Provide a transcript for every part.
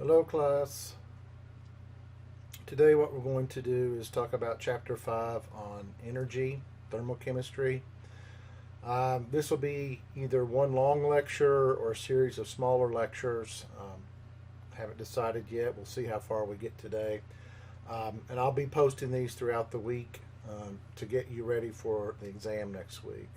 Hello class. Today what we're going to do is talk about chapter 5 on energy, thermochemistry. This will be either one long lecture or a series of smaller lectures. Haven't decided yet. We'll see how far we get today. And I'll be posting these throughout the week to get you ready for the exam next week.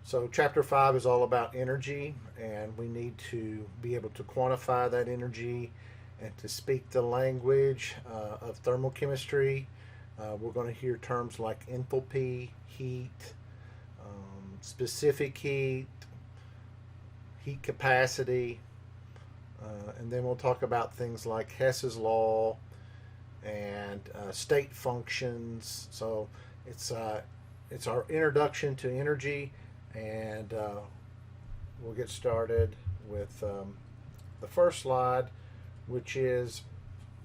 So chapter 5 is all about energy, and we need to be able to quantify that energy and to speak the language of thermochemistry. We're going to hear terms like enthalpy, heat, specific heat, heat capacity, and then we'll talk about things like Hess's law and state functions. So it's our introduction to energy. And we'll get started with the first slide, which is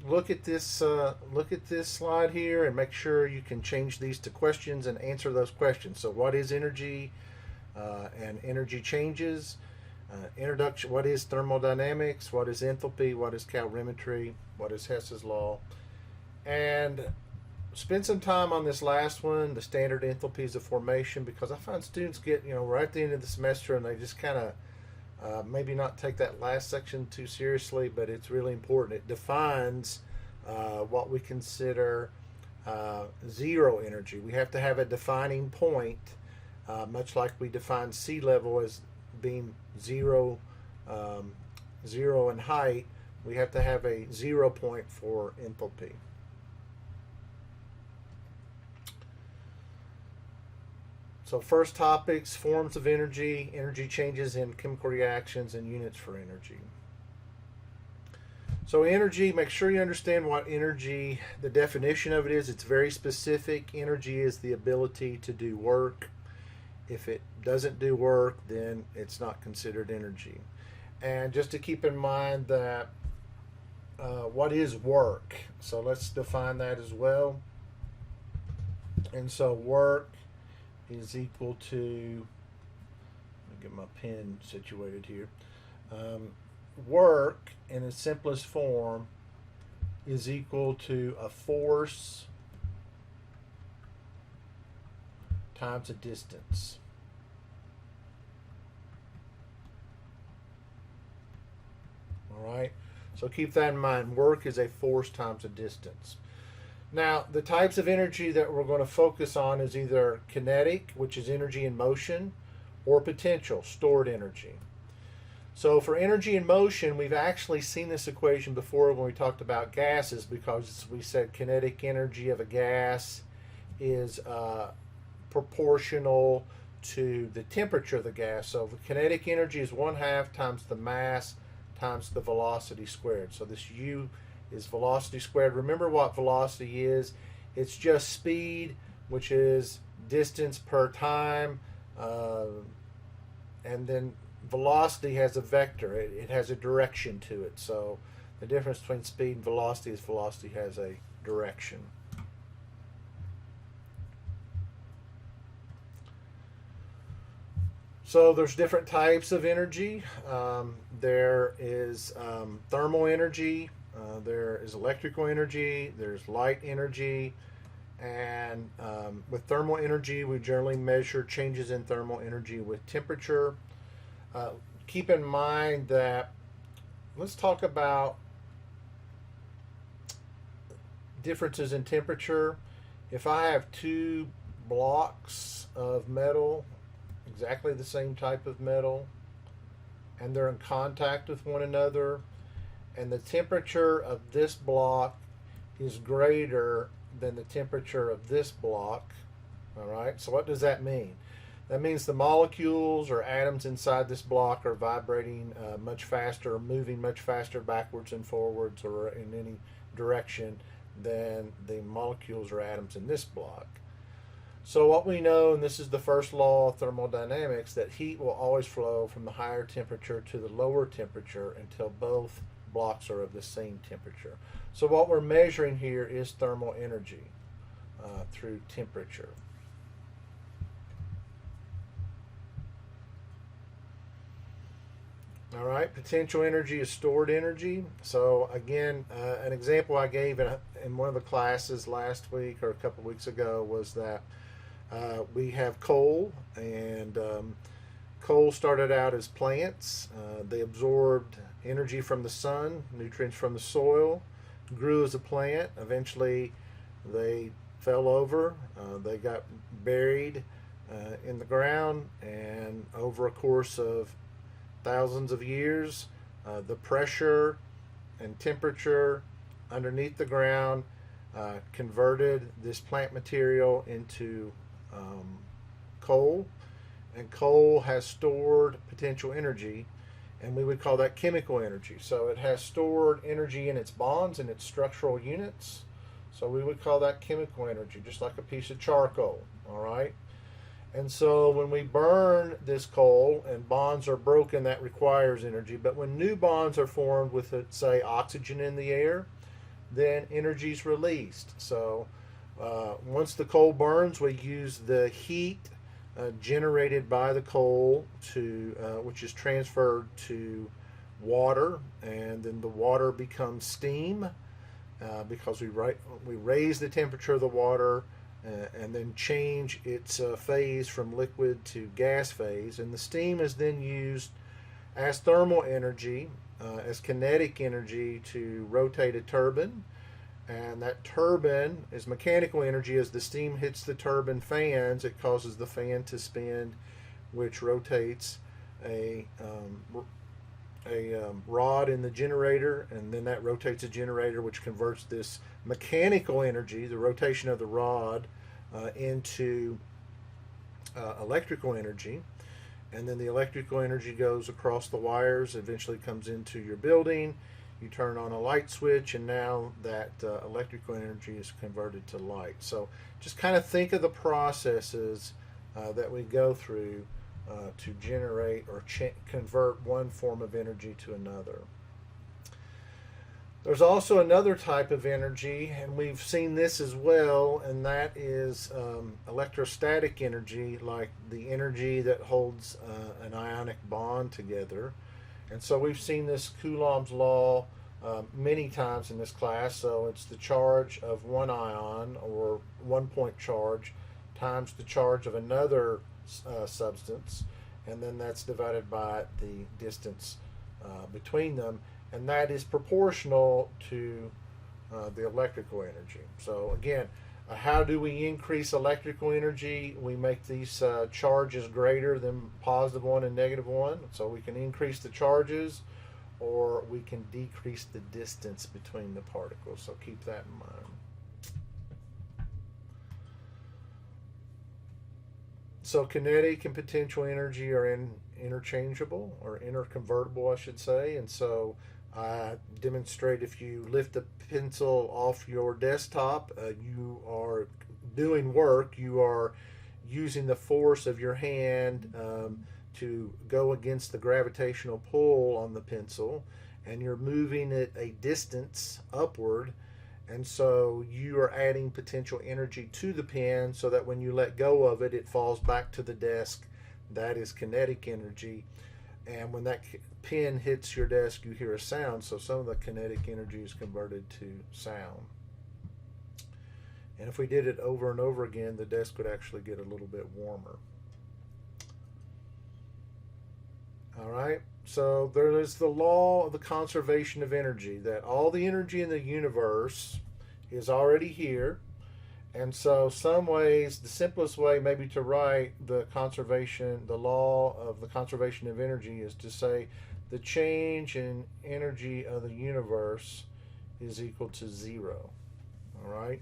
look at this slide here and make sure you can change these to questions and answer those questions. So what is energy and energy changes? Introduction, what is thermodynamics? What is enthalpy? What is calorimetry? What is Hess's law? And spend some time on this last one, the standard enthalpies of formation, because I find students get, right at the end of the semester and they just kind of maybe not take that last section too seriously, but it's really important. It defines what we consider zero energy. We have to have a defining point, much like we define sea level as being zero in height. We have to have a 0 point for enthalpy. So first topics, forms of energy, energy changes in chemical reactions, and units for energy. So energy, make sure you understand what energy, the definition of it is. It's very specific. Energy is the ability to do work. If it doesn't do work, then it's not considered energy. And just to keep in mind that what is work? So let's define that as well. And so work is equal to, let me get my pen situated here. Work in its simplest form is equal to a force times a distance. All right, so keep that in mind. Work is a force times a distance. Now, the types of energy that we're going to focus on is either kinetic, which is energy in motion, or potential, stored energy. So for energy in motion, we've actually seen this equation before when we talked about gases, because we said kinetic energy of a gas is proportional to the temperature of the gas. So the kinetic energy is 1/2 times the mass times the velocity squared. So this U is velocity squared. Remember what velocity is. It's just speed, which is distance per time, and then velocity has a vector. It has a direction to it. So the difference between speed and velocity is velocity has a direction. So there's different types of energy. There is thermal energy. There is electrical energy, there's light energy, and with thermal energy, we generally measure changes in thermal energy with temperature. Keep in mind that, let's talk about differences in temperature. If I have two blocks of metal, exactly the same type of metal, and they're in contact with one another, and the temperature of this block is greater than the temperature of this block, all right? So what does that mean? That means the molecules or atoms inside this block are vibrating much faster, or moving much faster backwards and forwards or in any direction than the molecules or atoms in this block. So what we know, and this is the first law of thermodynamics, that heat will always flow from the higher temperature to the lower temperature until both blocks are of the same temperature. So what we're measuring here is thermal energy through temperature. All right, potential energy is stored energy. So again, an example I gave in one of the classes last week or a couple weeks ago was that we have coal, and coal started out as plants. They absorbed energy from the sun, nutrients from the soil, grew as a plant. Eventually, they fell over. They got buried in the ground, and over a course of thousands of years, the pressure and temperature underneath the ground converted this plant material into coal, and coal has stored potential energy, and we would call that chemical energy. So it has stored energy in its bonds and its structural units. So we would call that chemical energy, just like a piece of charcoal. All right. And so when we burn this coal and bonds are broken, that requires energy. But when new bonds are formed with, say, oxygen in the air, then energy is released. So once the coal burns, we use the heat generated by the coal which is transferred to water, and then the water becomes steam because we raise the temperature of the water and then change its phase from liquid to gas phase, and the steam is then used as thermal energy, as kinetic energy to rotate a turbine. And that turbine is mechanical energy. As the steam hits the turbine fans, it causes the fan to spin, which rotates a rod in the generator, and then that rotates a generator, which converts this mechanical energy, the rotation of the rod, into electrical energy. And then the electrical energy goes across the wires, eventually comes into your building. You turn on a light switch, and now that electrical energy is converted to light. So just kind of think of the processes that we go through to generate or convert one form of energy to another. There's also another type of energy, and we've seen this as well, and that is electrostatic energy, like the energy that holds an ionic bond together. And so we've seen this Coulomb's law many times in this class. So it's the charge of one ion, or 1 point charge, times the charge of another substance, and then that's divided by the distance between them, and that is proportional to the electrical energy. So again, how do we increase electrical energy? We make these charges greater than +1 and -1. So we can increase the charges, or we can decrease the distance between the particles. So keep that in mind. So kinetic and potential energy are interchangeable, or interconvertible, I should say. And so I demonstrate, if you lift a pencil off your desktop, you are doing work. You are using the force of your hand to go against the gravitational pull on the pencil, and you're moving it a distance upward. And so you are adding potential energy to the pen so that when you let go of it, it falls back to the desk. That is kinetic energy. And when that pen hits your desk, you hear a sound. So some of the kinetic energy is converted to sound. And if we did it over and over again, the desk would actually get a little bit warmer. All right. So there is the law of the conservation of energy, that all the energy in the universe is already here. And so some ways, the simplest way maybe to write the law of the conservation of energy is to say the change in energy of the universe is equal to 0. All right.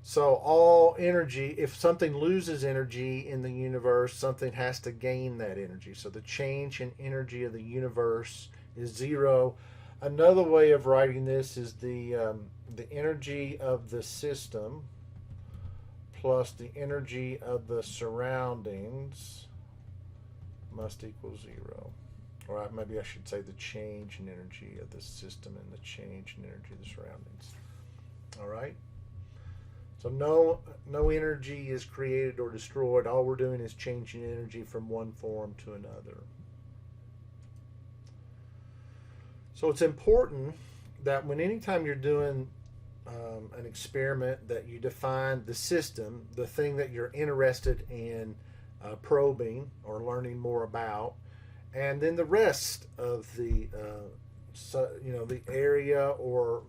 So all energy, if something loses energy in the universe, something has to gain that energy. So the change in energy of the universe is 0. Another way of writing this is the energy of the system plus the energy of the surroundings must equal 0. Or maybe I should say the change in energy of the system and the change in energy of the surroundings. All right. So no energy is created or destroyed. All we're doing is changing energy from one form to another. So it's important that when anytime you're doing an experiment that you define the system, the thing that you're interested in probing or learning more about, and then the rest of the the area or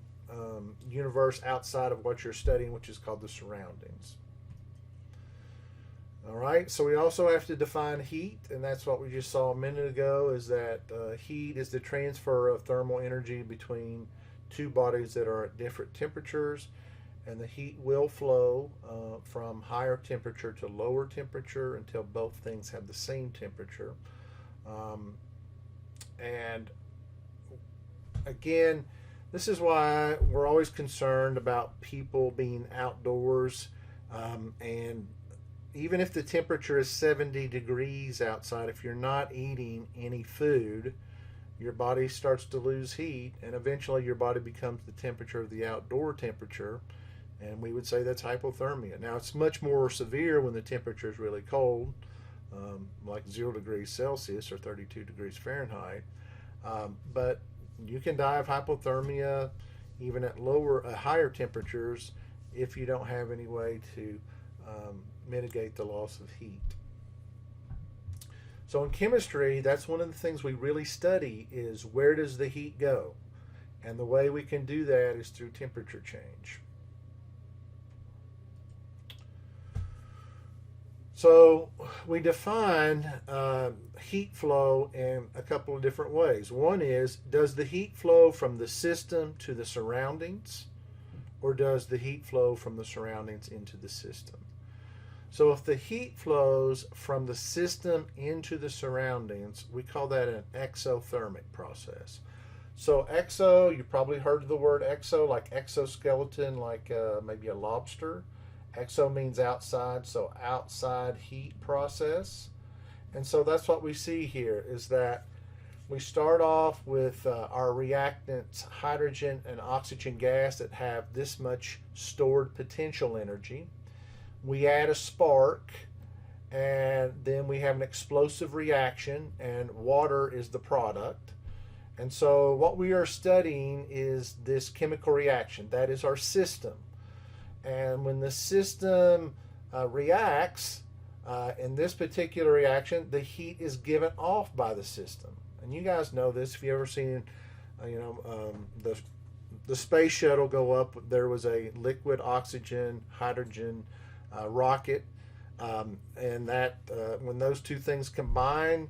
universe outside of what you're studying, which is called the surroundings. All right, so we also have to define heat, and that's what we just saw a minute ago, is that heat is the transfer of thermal energy between two bodies that are at different temperatures, and the heat will flow from higher temperature to lower temperature until both things have the same temperature. And again, this is why we're always concerned about people being outdoors, and even if the temperature is 70 degrees outside, if you're not eating any food, your body starts to lose heat, and eventually your body becomes the temperature of the outdoor temperature, and we would say that's hypothermia. Now, it's much more severe when the temperature is really cold, like 0 degrees Celsius or 32 degrees Fahrenheit, but you can die of hypothermia even at higher temperatures if you don't have any way to mitigate the loss of heat. So in chemistry, that's one of the things we really study, is where does the heat go? And the way we can do that is through temperature change. So we define heat flow in a couple of different ways. One is, does the heat flow from the system to the surroundings, or does the heat flow from the surroundings into the system? So if the heat flows from the system into the surroundings, we call that an exothermic process. So exo, you probably heard of the word exo, like exoskeleton, like maybe a lobster. Exo means outside, so outside heat process. And so that's what we see here, is that we start off with our reactants, hydrogen and oxygen gas, that have this much stored potential energy. We add a spark, and then we have an explosive reaction, and water is the product. And so what we are studying is this chemical reaction. That is our system. And when the system reacts, in this particular reaction, the heat is given off by the system. And you guys know this. If you've ever seen, the space shuttle go up, there was a liquid oxygen, hydrogen rocket. And that when those two things combine,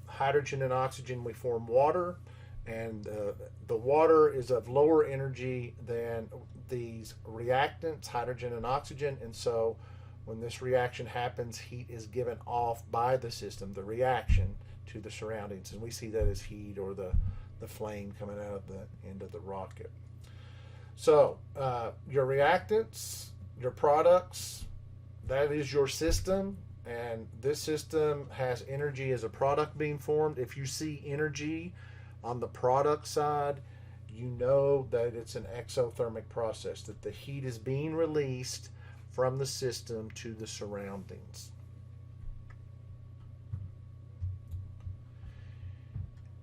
hydrogen and oxygen, we form water. And the water is of lower energy than these reactants, hydrogen and oxygen, and so when this reaction happens, heat is given off by the system, the reaction, to the surroundings, and we see that as heat, or the flame coming out of the end of the rocket. So your reactants, your products, that is your system, and this system has energy as a product being formed. If you see energy on the product side, you know that it's an exothermic process, that the heat is being released from the system to the surroundings.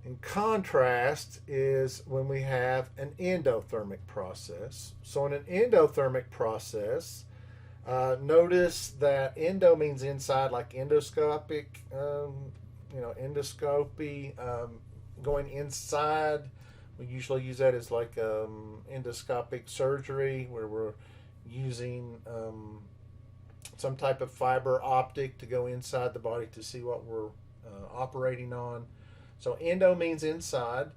In contrast is when we have an endothermic process. So in an endothermic process, notice that endo means inside, like endoscopic, endoscopy, going inside. We usually use that as like endoscopic surgery, where we're using some type of fiber optic to go inside the body to see what we're operating on. So endo means inside.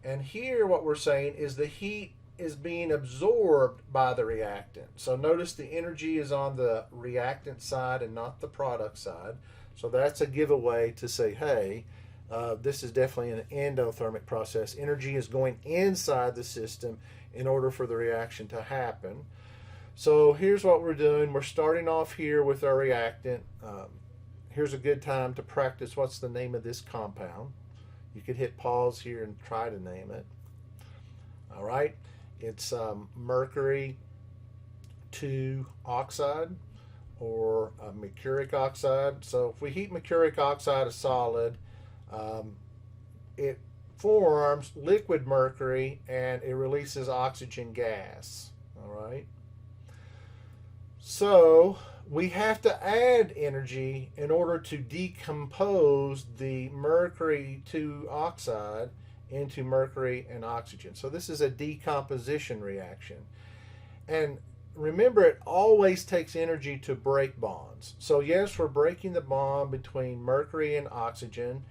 And here what we're saying is the heat is being absorbed by the reactant. So notice the energy is on the reactant side and not the product side. So that's a giveaway to say, hey, this is definitely an endothermic process. Energy is going inside the system in order for the reaction to happen. So here's what we're doing. We're starting off here with our reactant. Here's a good time to practice what's the name of this compound. You could hit pause here and try to name it. All right. It's mercury 2 oxide, or mercuric oxide. So if we heat mercuric oxide a solid, it forms liquid mercury and it releases oxygen gas. All right. So we have to add energy in order to decompose the mercury 2 oxide into mercury and oxygen. So this is a decomposition reaction. And remember, it always takes energy to break bonds. So yes, we're breaking the bond between mercury and oxygen.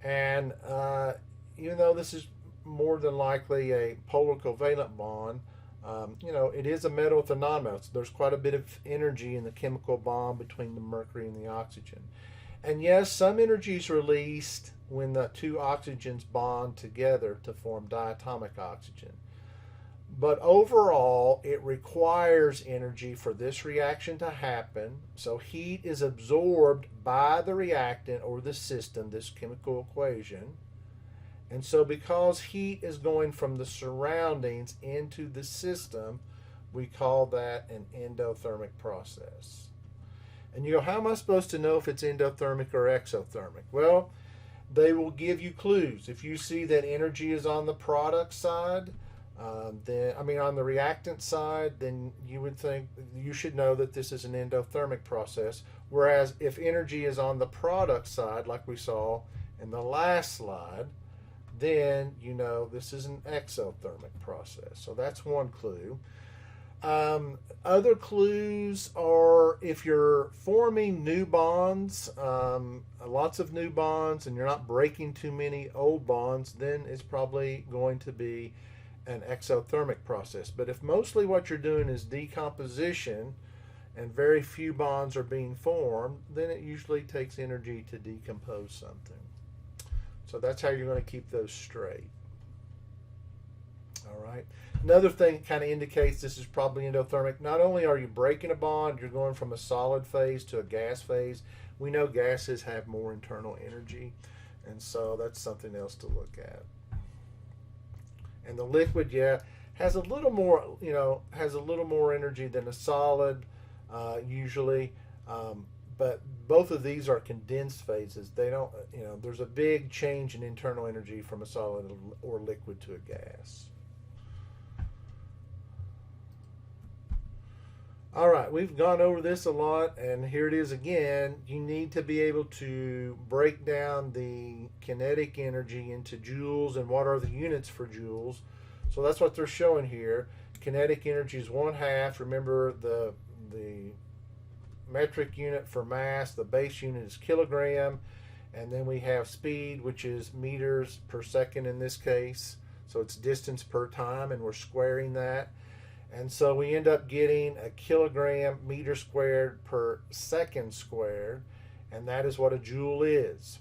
And even though this is more than likely a polar covalent bond, it is a metal with a nonmetal. So there's quite a bit of energy in the chemical bond between the mercury and the oxygen. And yes, some energy is released when the two oxygens bond together to form diatomic oxygen. But overall, it requires energy for this reaction to happen. So heat is absorbed by the reactant or the system, this chemical equation. And so because heat is going from the surroundings into the system, we call that an endothermic process. And you go, how am I supposed to know if it's endothermic or exothermic? Well, they will give you clues. If you see that energy is on the product side, on the reactant side, then you would think you should know that this is an endothermic process. Whereas if energy is on the product side, like we saw in the last slide, then you know this is an exothermic process. So that's one clue. Other clues are if you're forming new bonds, lots of new bonds, and you're not breaking too many old bonds, then it's probably going to be an exothermic process. But if mostly what you're doing is decomposition and very few bonds are being formed, then it usually takes energy to decompose something. So that's how you're going to keep those straight. All right. Another thing that kind of indicates this is probably endothermic. Not only are you breaking a bond, you're going from a solid phase to a gas phase. We know gases have more internal energy, and so that's something else to look at. And the liquid, has a little more energy than a solid usually. But both of these are condensed phases. They don't, there's a big change in internal energy from a solid or liquid to a gas. All right, we've gone over this a lot, and here it is again. You need to be able to break down the kinetic energy into joules and what are the units for joules. So that's what they're showing here. Kinetic energy is 1/2. Remember the metric unit for mass, the base unit is kilogram, and then we have speed, which is meters per second in this case. So it's distance per time, and we're squaring that. And so we end up getting a kilogram meter squared per second squared, and that is what a joule is.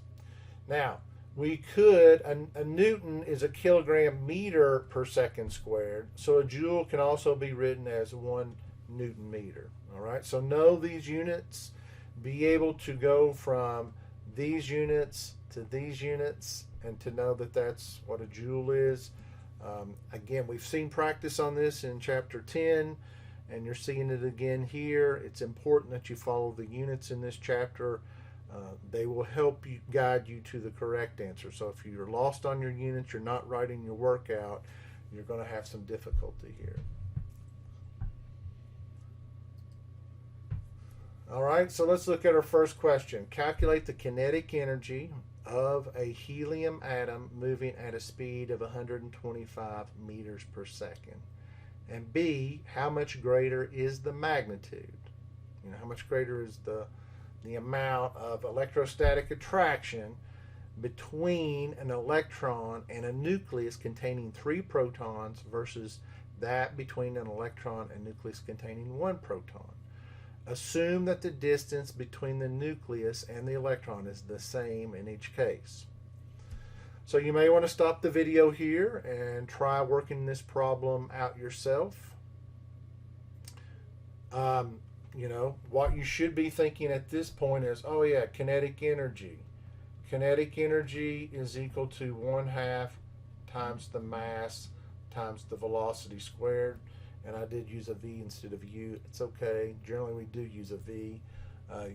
Now, we could, a Newton is a kilogram meter per second squared, so a joule can also be written as 1 Newton meter. All right, so know these units, be able to go from these units to these units, and to know that that's what a joule is. Again, we've seen practice on this in chapter 10, and you're seeing it again here. It's important that you follow the units in this chapter. They will help you guide you to the correct answer. So if you're lost on your units, you're not writing your workout, you're going to have some difficulty here. All right, so let's look at our first question. Calculate the kinetic energy of a helium atom moving at a speed of 125 meters per second. And B, how much greater is the magnitude? How much greater is the amount of electrostatic attraction between an electron and a nucleus containing 3 protons versus that between an electron and nucleus containing 1 proton. Assume that the distance between the nucleus and the electron is the same in each case. So you may want to stop the video here and try working this problem out yourself. What you should be thinking at this point is, kinetic energy. Kinetic energy is equal to 1/2 times the mass times the velocity squared. And I did use a V instead of U. It's okay. Generally, we do use a V.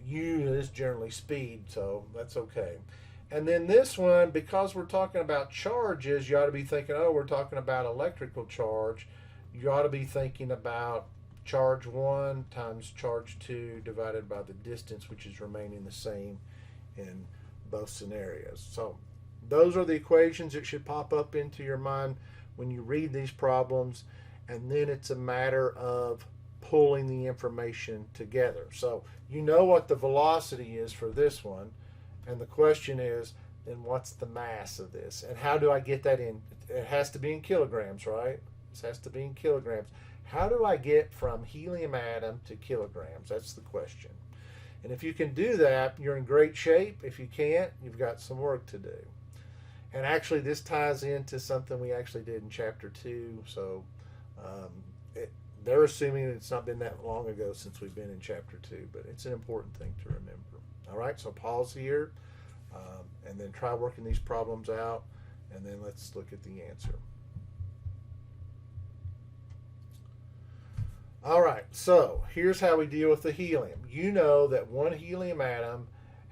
U is generally speed, so that's okay. And then this one, because we're talking about charges, you ought to be thinking, oh, we're talking about electrical charge. You ought to be thinking about charge 1 times charge 2 divided by the distance, which is remaining the same in both scenarios. So those are the equations that should pop up into your mind when you read these problems. And then it's a matter of pulling the information together. So you know what the velocity is for this one. And the question is, then what's the mass of this? And how do I get that in? It has to be in kilograms, right? This has to be in kilograms. How do I get from helium atom to kilograms? That's the question. And if you can do that, you're in great shape. If you can't, you've got some work to do. And actually, this ties into something we actually did in Chapter 2. So they're assuming it's not been that long ago since we've been in Chapter 2, but it's an important thing to remember. All right, so pause here, and then try working these problems out, and then let's look at the answer. All right, so here's how we deal with the helium. You know that one helium atom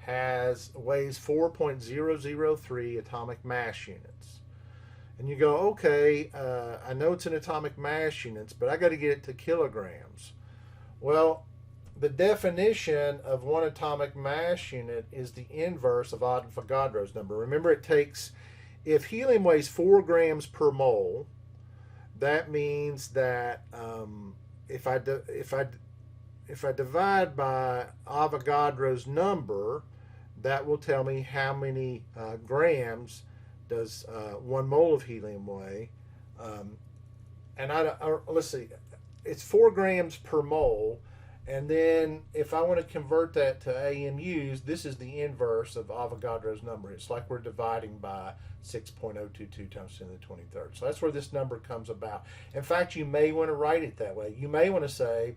weighs 4.003 atomic mass units. And you go, okay, I know it's in atomic mass units, but I got to get it to kilograms. Well, the definition of one atomic mass unit is the inverse of Avogadro's number. Remember, if helium weighs 4 grams per mole, that means that if I divide by Avogadro's number, that will tell me how many grams does 1 mole of helium weigh. Let's see, it's 4 grams per mole. And then if I want to convert that to AMUs, this is the inverse of Avogadro's number. It's like we're dividing by 6.022 times 10 to the 23rd. So that's where this number comes about. In fact, you may want to write it that way. You may want to say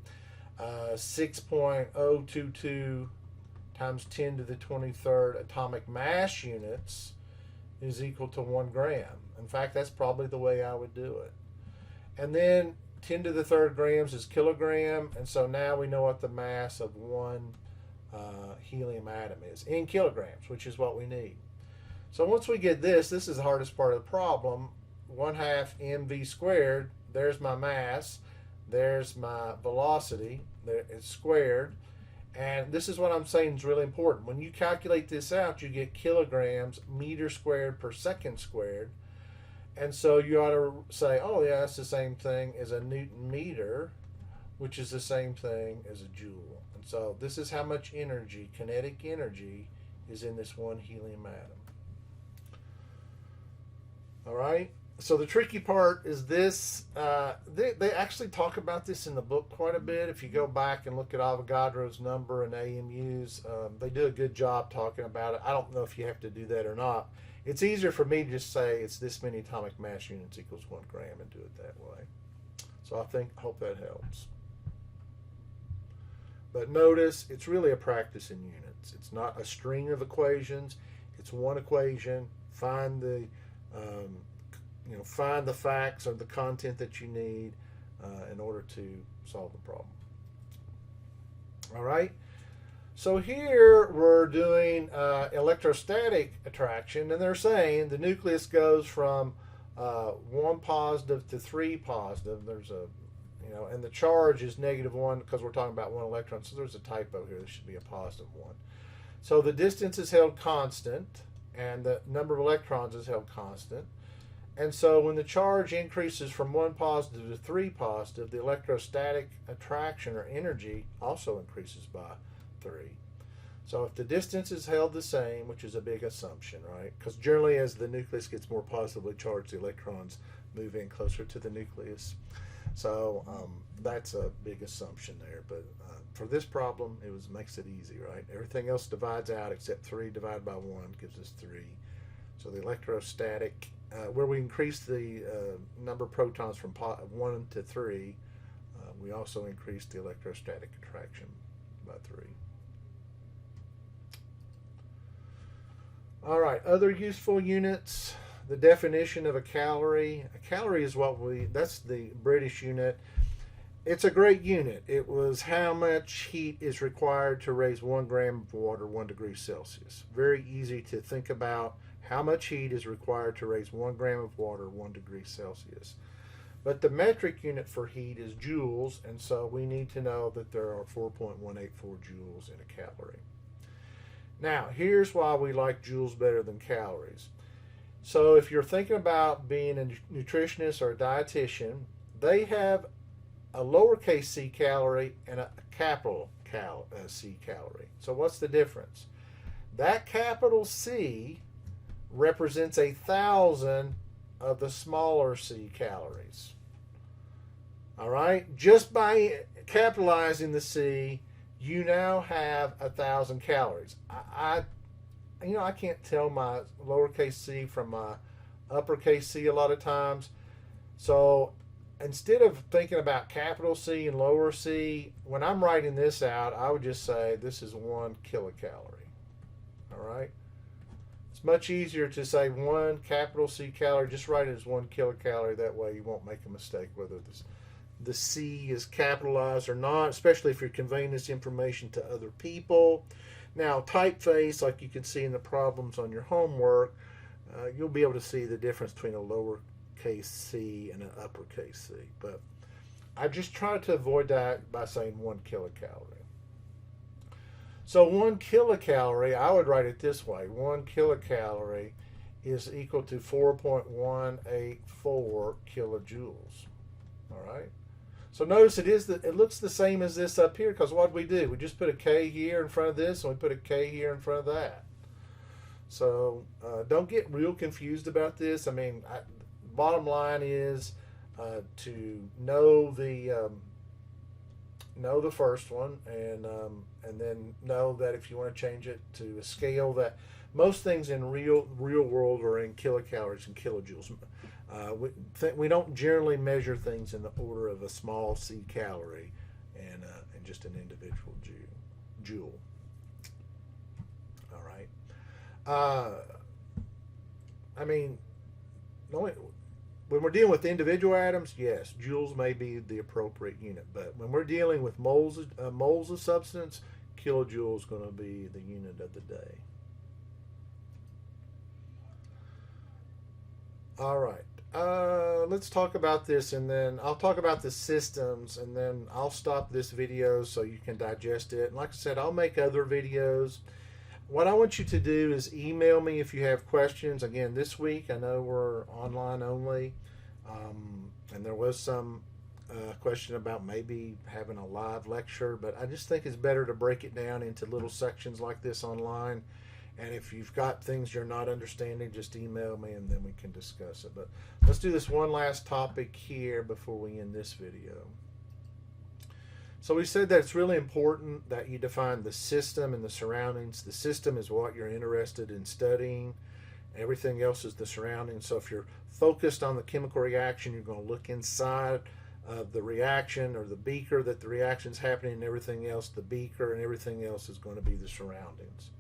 6.022 times 10 to the 23rd atomic mass units is equal to 1 gram. In fact, that's probably the way I would do it. And then 10 to the 3rd grams is kilogram, and so now we know what the mass of one helium atom is in kilograms, which is what we need. So once we get this is the hardest part of the problem. 1/2 mv squared, there's my mass, there's my velocity, there it's squared, and this is what I'm saying is really important. When you calculate this out, you get kilograms meters squared per second squared. And so you ought to say, oh yeah, that's the same thing as a Newton meter, which is the same thing as a joule. And so this is how much energy, kinetic energy, is in this one helium atom. All right, so the tricky part is this. They actually talk about this in the book quite a bit. If you go back and look at Avogadro's number and AMUs, they do a good job talking about it. I don't know if you have to do that or not. It's easier for me to just say it's this many atomic mass units equals 1 gram and do it that way. So I hope that helps. But notice, it's really a practice in units. It's not a string of equations. It's one equation. Find the facts or the content that you need in order to solve the problem. All right. So here we're doing electrostatic attraction, and they're saying the nucleus goes from 1 positive to 3 positive. There's and the charge is -1 because we're talking about 1 electron. So there's a typo here. This should be a +1. So the distance is held constant, and the number of electrons is held constant. And so when the charge increases from 1 positive to 3 positive, the electrostatic attraction or energy also increases by 3. So if the distance is held the same, which is a big assumption, right? Because generally as the nucleus gets more positively charged, the electrons move in closer to the nucleus. So that's a big assumption there. But for this problem, makes it easy, right? Everything else divides out except 3 divided by 1 gives us 3. So the electrostatic, where we increase the number of protons from 1 to 3, we also increase the electrostatic attraction by 3. All right, other useful units. The definition of a calorie. A calorie is that's the British unit. it's a great unit. It was how much heat is required to raise 1 gram of water 1 degree Celsius. Very easy to think about how much heat is required to raise 1 gram of water 1 degree Celsius. But the metric unit for heat is joules, and so we need to know that there are 4.184 joules in a calorie. Now, here's why we like joules better than calories. So if you're thinking about being a nutritionist or a dietitian, they have a lowercase c calorie and a capital C calorie. So what's the difference? That capital C represents 1,000 of the smaller c calories. All right? Just by capitalizing the C, you now have 1,000 calories. I can't tell my lowercase c from my uppercase C a lot of times. So instead of thinking about capital C and lower c, when I'm writing this out, I would just say this is 1 kilocalorie. All right? It's much easier to say 1 capital C calorie. Just write it as 1 kilocalorie. That way you won't make a mistake whether the C is capitalized or not, especially if you're conveying this information to other people. Now, typeface, like you can see in the problems on your homework, you'll be able to see the difference between a lowercase c and an uppercase c. But I just try to avoid that by saying 1 kilocalorie. So 1 kilocalorie, I would write it this way. 1 kilocalorie is equal to 4.184 kilojoules. All right? So notice it looks the same as this up here, because what we do? We just put a K here in front of this, and we put a K here in front of that. So don't get real confused about this. I mean, bottom line is to know the first one, and then know that if you want to change it to a scale, that most things in real world are in kilocalories and kilojoules. We don't generally measure things in the order of a small c calorie and just an individual joule. All right. I mean, when we're dealing with individual atoms, yes, joules may be the appropriate unit. But when we're dealing with moles of substance, kilojoule is going to be the unit of the day. All right. Let's talk about this, and then I'll talk about the systems, and then I'll stop this video so you can digest it. And like I said, I'll make other videos. What I want you to do is email me if you have questions. Again, this week, I know we're online only, and there was some question about maybe having a live lecture, but I just think it's better to break it down into little sections like this online. And if you've got things you're not understanding, just email me and then we can discuss it. But let's do this one last topic here before we end this video. So we said that it's really important that you define the system and the surroundings. The system is what you're interested in studying. Everything else is the surroundings. So if you're focused on the chemical reaction, you're going to look inside of the reaction or the beaker that the reaction's happening, and everything else, the beaker and everything else is going to be the surroundings.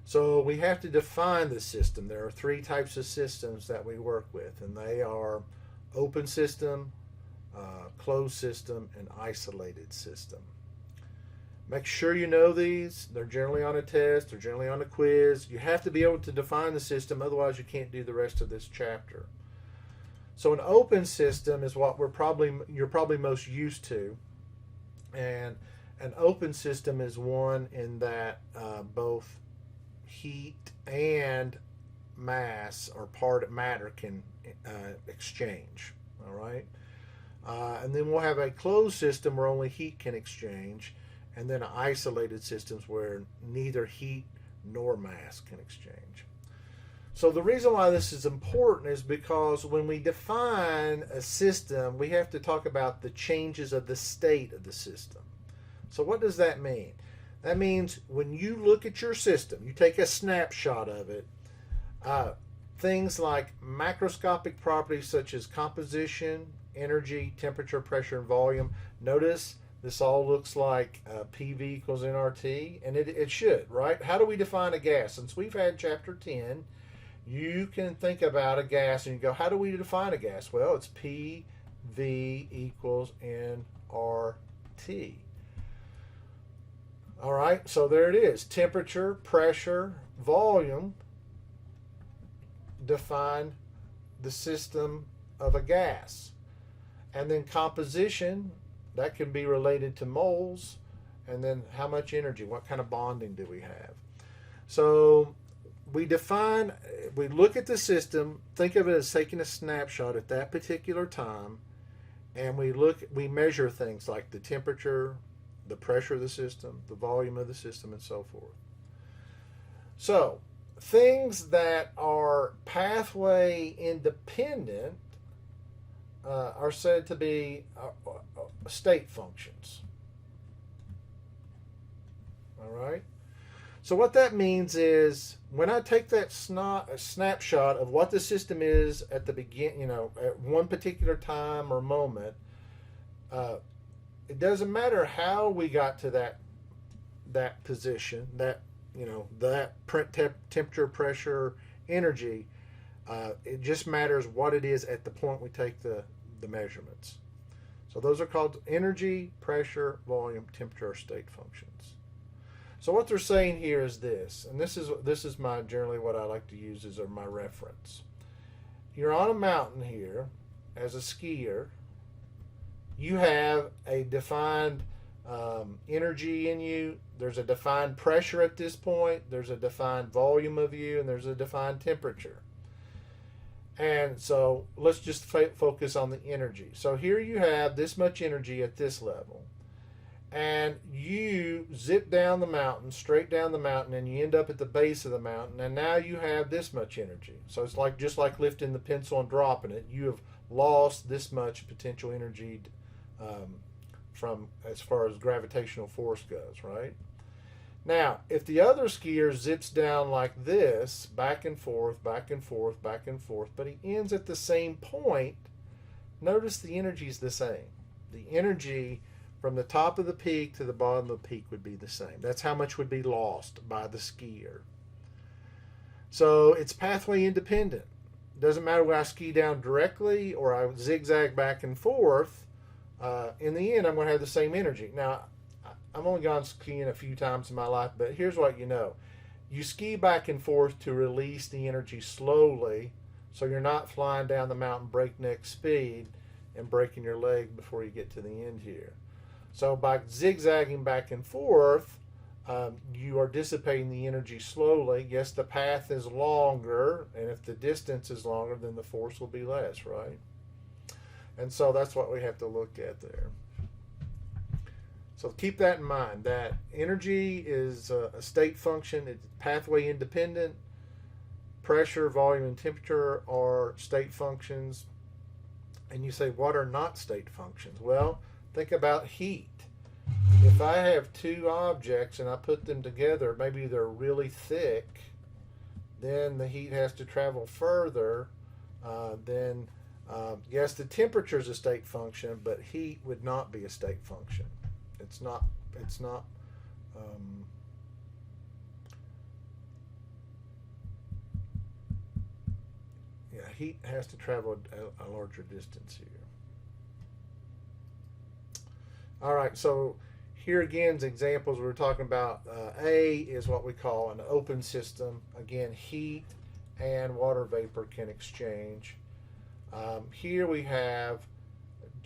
So we have to define the system. There are 3 types of systems that we work with, and they are open system, closed system, and isolated system. Make sure you know these. They're generally on a test. They're generally on a quiz. You have to be able to define the system, otherwise you can't do the rest of this chapter. So an open system is what you're probably most used to, and an open system is one in that both heat and mass or matter can exchange. All right, and then we'll have a closed system where only heat can exchange, and then isolated systems where neither heat nor mass can exchange. So the reason why this is important is because when we define a system, we have to talk about the changes of the state of the system. So what does that mean? That means when you look at your system, you take a snapshot of it, things like macroscopic properties such as composition, energy, temperature, pressure, and volume. Notice this all looks like PV equals nRT, and it should, right? How do we define a gas? Since we've had chapter 10, you can think about a gas and you go, how do we define a gas? Well, it's PV equals RT. All right, so there it is. Temperature, pressure, volume define the system of a gas. And then composition, that can be related to moles. And then how much energy, what kind of bonding do we have? So we look at the system, think of it as taking a snapshot at that particular time, and we measure things like the temperature, the pressure of the system, the volume of the system, and so forth. So things that are pathway independent are said to be state functions. All right? So what that means is when I take that snapshot of what the system is at the beginning, at one particular time or moment, it doesn't matter how we got to that position, that temperature, pressure, energy. It just matters what it is at the point we take the measurements. So those are called energy, pressure, volume, temperature, state functions. So what they're saying here is this, and this is my generally what I like to use as my reference. You're on a mountain here as a skier. You have a defined energy in you. There's a defined pressure at this point. There's a defined volume of you, and there's a defined temperature. And so let's just focus on the energy. So here you have this much energy at this level. And you zip down the mountain, straight down the mountain, and you end up at the base of the mountain, and now you have this much energy. So it's just like lifting the pencil and dropping it. You have lost this much potential energy from as far as gravitational force goes, right? Now, if the other skier zips down like this, back and forth, back and forth, back and forth, but he ends at the same point, notice the energy is the same. The energy from the top of the peak to the bottom of the peak would be the same. That's how much would be lost by the skier. So it's pathway independent. It doesn't matter whether I ski down directly or I zigzag back and forth. In the end, I'm going to have the same energy. Now, I've only gone skiing a few times in my life, but here's what you know. You ski back and forth to release the energy slowly, so you're not flying down the mountain breakneck speed and breaking your leg before you get to the end here. So by zigzagging back and forth, you are dissipating the energy slowly. Yes, the path is longer, and if the distance is longer, then the force will be less, right? And so that's what we have to look at there. So keep that in mind, that energy is a state function. It's pathway independent. Pressure, volume, and temperature are state functions. And you say, what are not state functions? Well, think about heat. If I have two objects and I put them together, maybe they're really thick, then the heat has to travel further. Yes, the temperature is a state function, but heat would not be a state function. It's not. Heat has to travel a larger distance here. All right, so here again is examples we're talking about. A is what we call an open system. Again, heat and water vapor can exchange. Here we have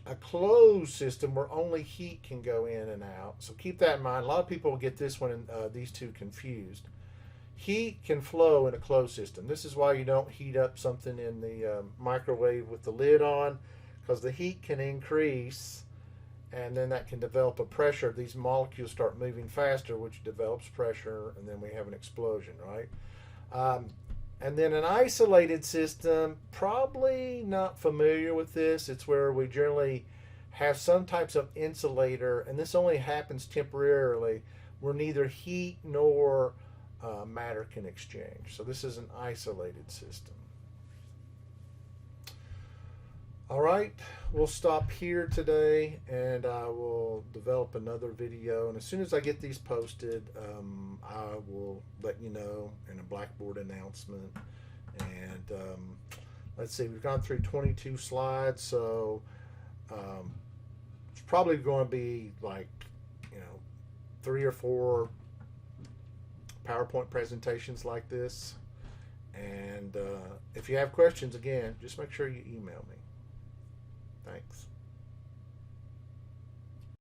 a closed system where only heat can go in and out. So keep that in mind. A lot of people get this one and these two confused. Heat can flow in a closed system. This is why you don't heat up something in the microwave with the lid on, because the heat can increase, and then that can develop a pressure. These molecules start moving faster, which develops pressure, and then we have an explosion, right? And then an isolated system, probably not familiar with this. It's where we generally have some types of insulator, and this only happens temporarily, where neither heat nor matter can exchange. So this is an isolated system. All right, we'll stop here today, and I will develop another video. And as soon as I get these posted, I will let you know in a Blackboard announcement. And let's see, we've gone through 22 slides, so It's probably going to be like, you know, 3 or 4 PowerPoint presentations like this. And if you have questions, again, just make sure you email me. Thanks.